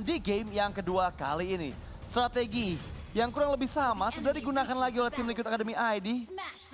Di game yang kedua kali ini, strategi yang kurang lebih sama sudah digunakan lagi oleh tim Liquid Academy ID.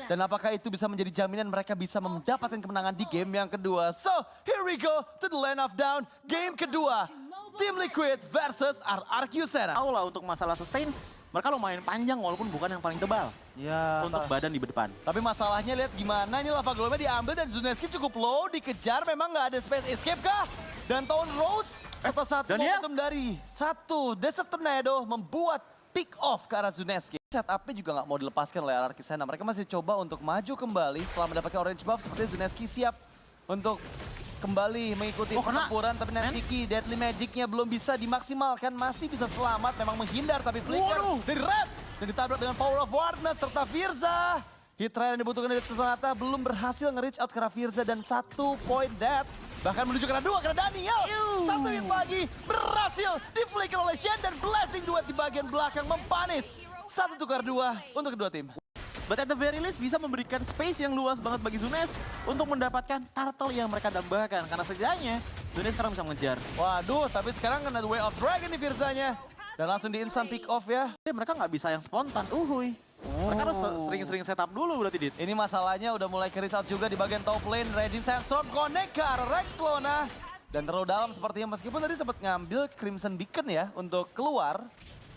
Dan apakah itu bisa menjadi jaminan mereka bisa mendapatkan kemenangan di game yang kedua? So, here we go to the land of down. Game kedua, tim Liquid versus RRQ Sena. Tahu lah untuk masalah sustain, mereka lumayan panjang walaupun bukan yang paling tebal Ya, untuk badan di depan. tapi masalahnya lihat gimana ini lava golemnya diambil dan Zuneski cukup low, dikejar memang nggak ada space escape kah? Dan Tone Rose setelah satu Daniel? momentum dari satu Desert Tornado membuat pick off ke arah Zuneski. Setupnya juga nggak mau dilepaskan oleh RRQ Sena. Mereka masih coba untuk maju kembali setelah mendapatkan orange buff seperti Zuneski siap untuk kembali mengikuti pertempuran. Tapi Nansiki Deadly Magic-nya belum bisa dimaksimalkan, masih bisa selamat, memang menghindar tapi flicker dari Rest dan ditabrak dengan Power of Wardness serta Firza. Hit try yang dibutuhkan dari Sonata belum berhasil nge-reach out ke arah Firza dan 1 point death. Bahkan menuju ke arah 2 karena Daniel. Satu hit lagi berhasil di-flicker oleh Shen dan Blessing duet di bagian belakang mempanis. 1 tukar 2 untuk kedua tim. But at the very least bisa memberikan space yang luas banget bagi Zunes untuk mendapatkan turtle yang mereka dambakan. Karena setidaknya Zunes sekarang bisa mengejar. Waduh, tapi sekarang kena The Way of Dragon nih Firzanya. Dan langsung di instant pick off ya. Mereka nggak bisa yang spontan, Mereka harus sering-sering setup dulu berarti, Dit. Ini masalahnya udah mulai ke out juga di bagian top lane. Regin Sandstorm connect ke arah Rex Lona. Dan terlalu dalam sepertinya meskipun tadi sempat ngambil Crimson Beacon ya untuk keluar.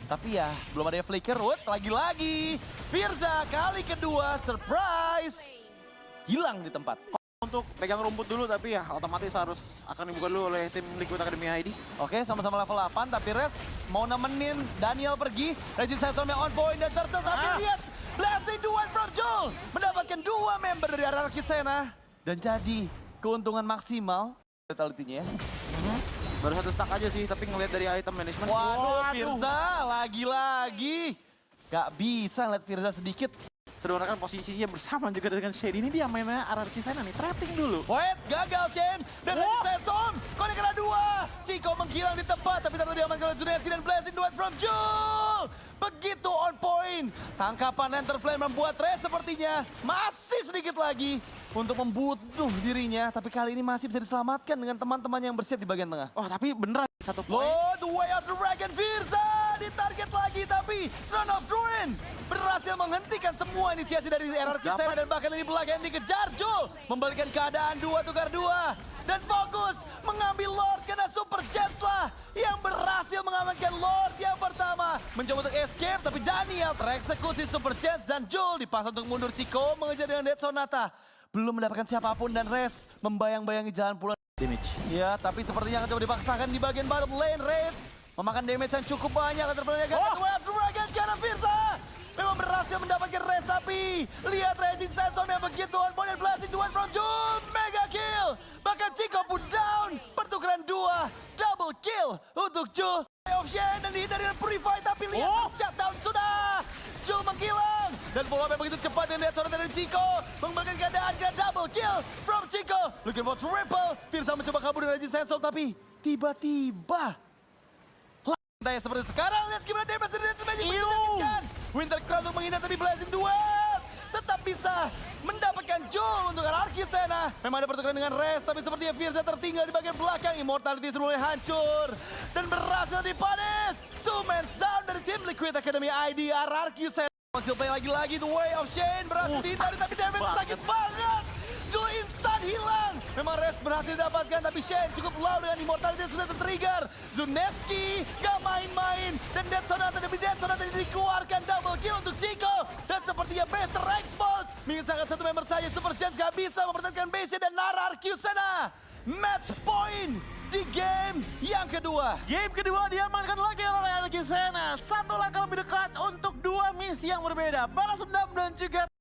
Tapi ya belum ada yang flicker. Lagi-lagi Firza kali kedua surprise. Hilang di tempat. Untuk pegang rumput dulu tapi ya otomatis harus akan dibuka dulu oleh tim Liquid Academy ID. Oke, sama-sama level 8 tapi Res mau nemenin Daniel pergi. Regin Sandstorm yang on point dan Turtle tapi lihat Blessing duet from Joel mendapatkan 2 member dari RRQ Sena dan jadi keuntungan maksimal fatality-nya ya. Baru 1 stack aja sih tapi ngelihat dari item management. Waduh, Firza lagi-lagi. Gak bisa ngeliat Firza sedikit. Sebenarnya kan posisinya bersama juga dengan Shade. Ini dia mainnya RRQ Sena nih, trapping dulu. Wait, gagal Shen. Dan Regin Sandstorm, konek kena 2. Chico menghilang di tempat, tapi terlalu diamankan oleh Zuneski dan Blessing duet from Jul. Begitu on point. Tangkapan Enter Flame membuat Res sepertinya masih sedikit lagi untuk membunuh dirinya. Tapi kali ini masih bisa diselamatkan dengan teman-teman yang bersiap di bagian tengah. Oh tapi beneran 1 poin. The Way of the Dragon Firza ditarget lagi tapi Throne of Druid berhasil menghentikan semua inisiasi dari RRQ Sena dan bahkan ini belakang dikejar Jul membalikan keadaan 2 tukar 2 dan fokus mengambil Lord karena Super Jets lah yang berhasil mengamankan Lord yang pertama mencoba untuk escape tapi Daniel tereksekusi Super Jets dan Jul dipaksa untuk mundur. Chico mengejar dengan Dead Sonata belum mendapatkan siapapun dan Res membayang-bayangi jalan pulang Damage. ya tapi sepertinya akan coba dipaksakan di bagian bottom lane. Res memakan damage yang cukup banyak dan terpelajari Dragon karena Firza memang berhasil mendapatkan Res tapi lihat Regin Sandstorm yang begitu on point dan Blessing duet from Jul mega kill bahkan Chico pun down pertukaran 2 double kill untuk Jul of Shen dan dihindari dengan Purify tapi lihat shutdown sudah Jul menghilang dan follow up yang begitu cepat yang lihat seorang dari Chico mengembalikan keadaan ke double kill from Chico looking for triple. Firza mencoba kabur dari Regin Sandstorm tapi tiba-tiba seperti sekarang, lihat gimana damage dari Deadly Magic menyakitkan. Winter Crown untuk menghindar tapi Blessing duet tetap bisa mendapatkan Jul untuk RRQ Sena. Memang ada pertukaran dengan Res tapi sepertinya Firza tertinggal di bagian belakang. Immortality semuanya hancur dan berhasil dipanis. 2 men down dari tim Liquid Academy ID RRQ Sena. Conceal play lagi-lagi The Way of Shane berhasil dihindari tapi damage sakit banget. Jul instan hilang. Memang Res berhasil didapatkan tapi Shen cukup low dengan immortality sudah tertrigger. Zuneski gak main-main dan Dead Sonata demi Dead Sonata dikeluarkan double kill untuk Chico dan sepertinya base terekspos. Mengisahkan 1 member saja Super Chance gak bisa mempertahankan base dan RRQ Sena match point di game yang kedua. Game kedua diamankan lagi oleh RRQ Sena. 1 langkah lebih dekat untuk 2 misi yang berbeda. Balas dendam dan juga